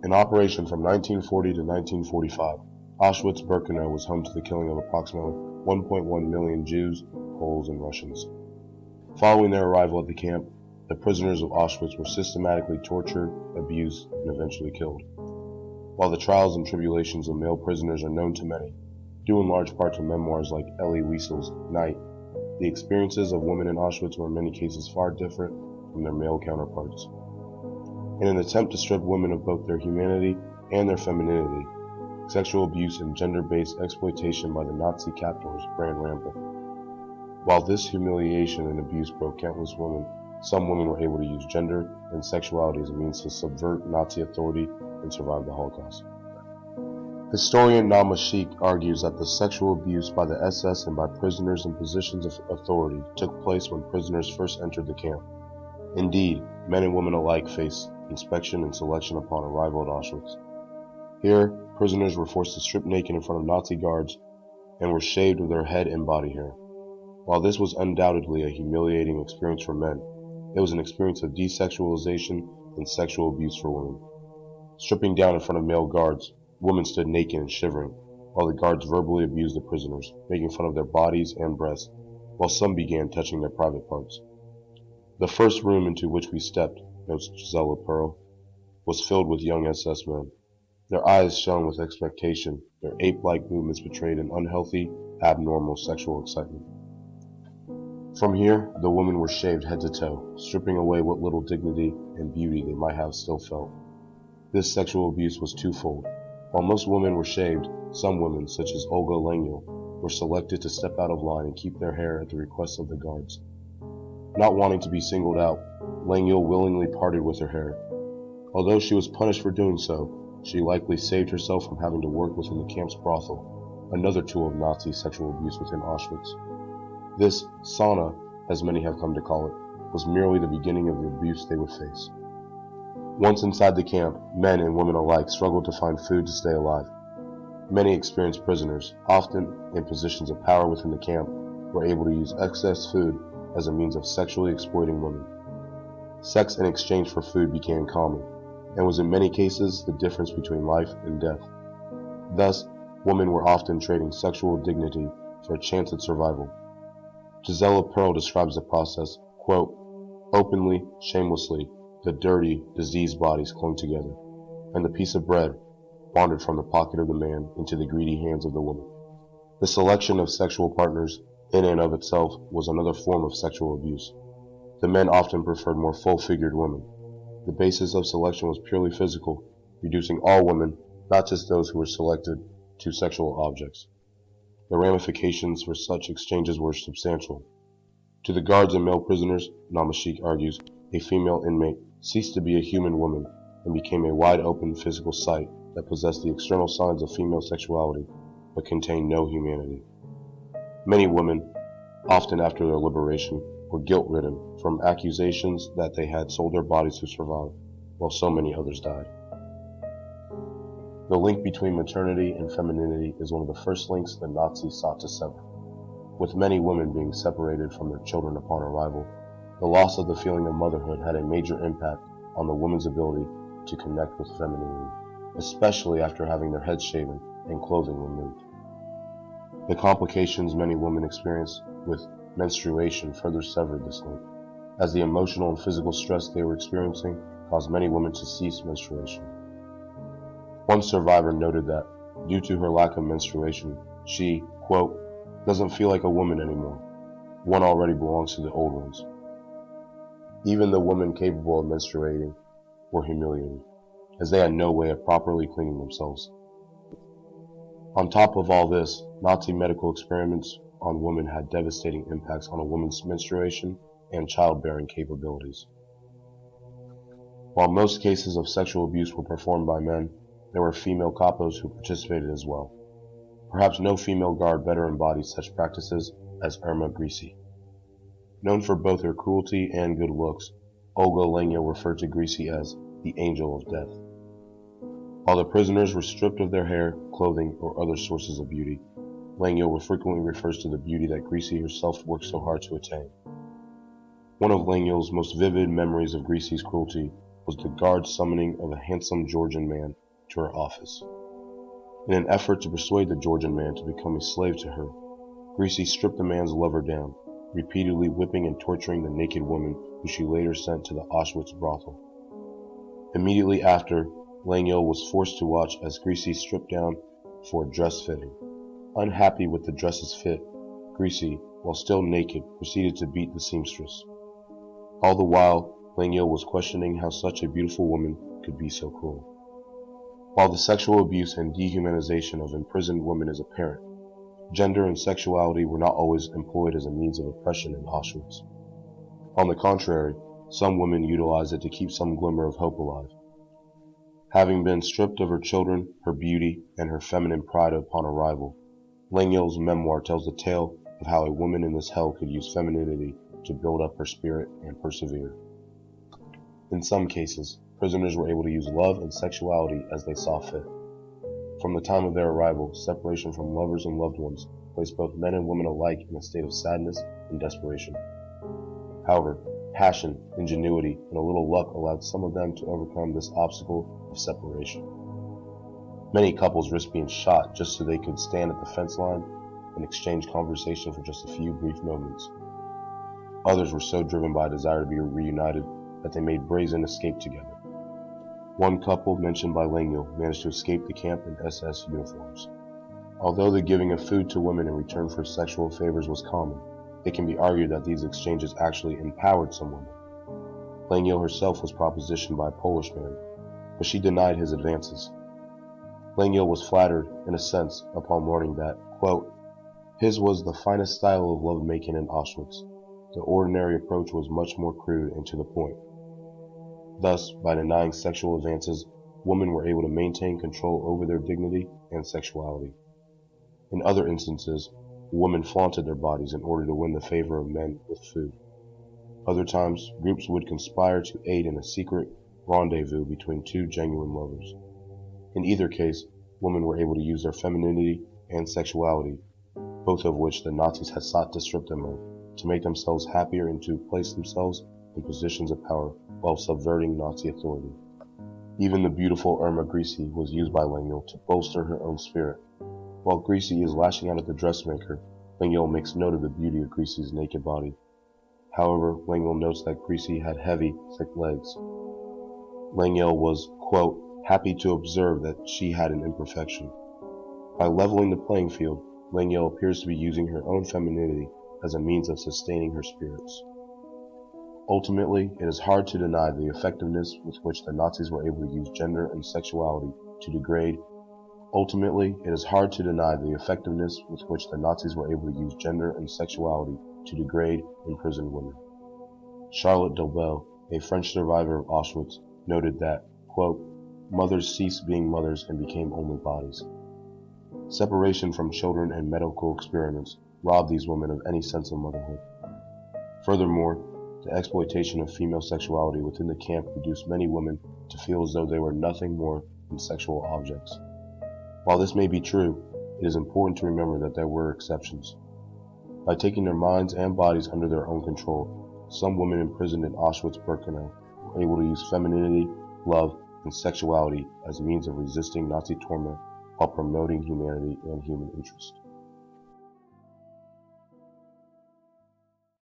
In operation from 1940 to 1945, Auschwitz-Birkenau was home to the killing of approximately 1.1 million Jews, Poles, and Russians. Following their arrival at the camp, the prisoners of Auschwitz were systematically tortured, abused, and eventually killed. While the trials and tribulations of male prisoners are known to many, due in large part to memoirs like Elie Wiesel's Night, the experiences of women in Auschwitz were in many cases far different from their male counterparts. In an attempt to strip women of both their humanity and their femininity, sexual abuse and gender-based exploitation by the Nazi captors ran rampant. While this humiliation and abuse broke countless women, some women were able to use gender and sexuality as a means to subvert Nazi authority and survive the Holocaust. Historian Nama Sheikh argues that the sexual abuse by the SS and by prisoners in positions of authority took place when prisoners first entered the camp. Indeed, men and women alike faced inspection and selection upon arrival at Auschwitz. Here, prisoners were forced to strip naked in front of Nazi guards and were shaved of their head and body hair. While this was undoubtedly a humiliating experience for men, it was an experience of desexualization and sexual abuse for women. Stripping down in front of male guards, women stood naked and shivering, while the guards verbally abused the prisoners, making fun of their bodies and breasts, while some began touching their private parts. The first room into which we stepped, notes Gisela Perl, was filled with young SS men. Their eyes shone with expectation, their ape-like movements betrayed an unhealthy, abnormal sexual excitement. From here, the women were shaved head to toe, stripping away what little dignity and beauty they might have still felt. This sexual abuse was twofold. While most women were shaved, some women, such as Olga Lengyel, were selected to step out of line and keep their hair at the request of the guards. Not wanting to be singled out, Lengyel willingly parted with her hair. Although she was punished for doing so, she likely saved herself from having to work within the camp's brothel, another tool of Nazi sexual abuse within Auschwitz. This sauna, as many have come to call it, was merely the beginning of the abuse they would face. Once inside the camp, men and women alike struggled to find food to stay alive. Many experienced prisoners, often in positions of power within the camp, were able to use excess food as a means of sexually exploiting women. Sex in exchange for food became common, and was in many cases the difference between life and death. Thus, women were often trading sexual dignity for a chance at survival. Gisela Perl describes the process, quote, "Openly, shamelessly, the dirty, diseased bodies clung together, and the piece of bread wandered from the pocket of the man into the greedy hands of the woman." The selection of sexual partners, in and of itself, was another form of sexual abuse. The men often preferred more full-figured women. The basis of selection was purely physical, reducing all women, not just those who were selected, to sexual objects. The ramifications for such exchanges were substantial. To the guards and male prisoners, Nama Sheikh argues, a female inmate ceased to be a human woman and became a wide-open physical sight that possessed the external signs of female sexuality, but contained no humanity. Many women, often after their liberation, were guilt-ridden from accusations that they had sold their bodies to survive, while so many others died. The link between maternity and femininity is one of the first links the Nazis sought to sever. With many women being separated from their children upon arrival, the loss of the feeling of motherhood had a major impact on the woman's ability to connect with femininity, especially after having their heads shaven and clothing removed. The complications many women experienced with menstruation further severed this link, as the emotional and physical stress they were experiencing caused many women to cease menstruation. One survivor noted that, due to her lack of menstruation, she, quote, "doesn't feel like a woman anymore. One already belongs to the old ones." Even the women capable of menstruating were humiliated, as they had no way of properly cleaning themselves. On top of all this, Nazi medical experiments on women had devastating impacts on a woman's menstruation and childbearing capabilities. While most cases of sexual abuse were performed by men, there were female capos who participated as well. Perhaps no female guard better embodied such practices as Irma Grisi. Known for both her cruelty and good looks, Olga Lengyel referred to Grisi as the angel of death. While the prisoners were stripped of their hair, clothing, or other sources of beauty, Lengyel frequently refers to the beauty that Grisi herself worked so hard to attain. One of Lengyel's most vivid memories of Grisi's cruelty was the guard summoning of a handsome Georgian man to her office. In an effort to persuade the Georgian man to become a slave to her, Greasy stripped the man's lover down, repeatedly whipping and torturing the naked woman who she later sent to the Auschwitz brothel. Immediately after, Langille was forced to watch as Greasy stripped down for a dress fitting. Unhappy with the dress's fit, Greasy, while still naked, proceeded to beat the seamstress. All the while, Langille was questioning how such a beautiful woman could be so cruel. While the sexual abuse and dehumanization of imprisoned women is apparent, gender and sexuality were not always employed as a means of oppression in Auschwitz. On the contrary, some women utilized it to keep some glimmer of hope alive. Having been stripped of her children, her beauty, and her feminine pride upon arrival, Langille's memoir tells the tale of how a woman in this hell could use femininity to build up her spirit and persevere. In some cases, prisoners were able to use love and sexuality as they saw fit. From the time of their arrival, separation from lovers and loved ones placed both men and women alike in a state of sadness and desperation. However, passion, ingenuity, and a little luck allowed some of them to overcome this obstacle of separation. Many couples risked being shot just so they could stand at the fence line and exchange conversation for just a few brief moments. Others were so driven by a desire to be reunited that they made brazen escape together. One couple, mentioned by Langille, managed to escape the camp in SS uniforms. Although the giving of food to women in return for sexual favors was common, it can be argued that these exchanges actually empowered some women. Langille herself was propositioned by a Polish man, but she denied his advances. Langille was flattered, in a sense, upon learning that, quote, his was the finest style of love-making in Auschwitz. The ordinary approach was much more crude and to the point. Thus, by denying sexual advances, women were able to maintain control over their dignity and sexuality. In other instances, women flaunted their bodies in order to win the favor of men with food. Other times, groups would conspire to aid in a secret rendezvous between two genuine lovers. In either case, women were able to use their femininity and sexuality, both of which the Nazis had sought to strip them of, to make themselves happier and to place themselves in positions of power while subverting Nazi authority. Even the beautiful Irma Greasy was used by Langille to bolster her own spirit. While Greasy is lashing out at the dressmaker, Langille makes note of the beauty of Greasy's naked body. However, Langille notes that Greasy had heavy, thick legs. Langille was, quote, happy to observe that she had an imperfection. By leveling the playing field, Langille appears to be using her own femininity as a means of sustaining her spirits. Ultimately, it is hard to deny the effectiveness with which the Nazis were able to use gender and sexuality to degrade imprisoned women. Charlotte Delbel, a French survivor of Auschwitz, noted that, quote, mothers ceased being mothers and became only bodies. Separation from children and medical experiments robbed these women of any sense of motherhood. Furthermore, the exploitation of female sexuality within the camp reduced many women to feel as though they were nothing more than sexual objects. While this may be true, it is important to remember that there were exceptions. By taking their minds and bodies under their own control, some women imprisoned in Auschwitz-Birkenau were able to use femininity, love, and sexuality as means of resisting Nazi torment while promoting humanity and human interest.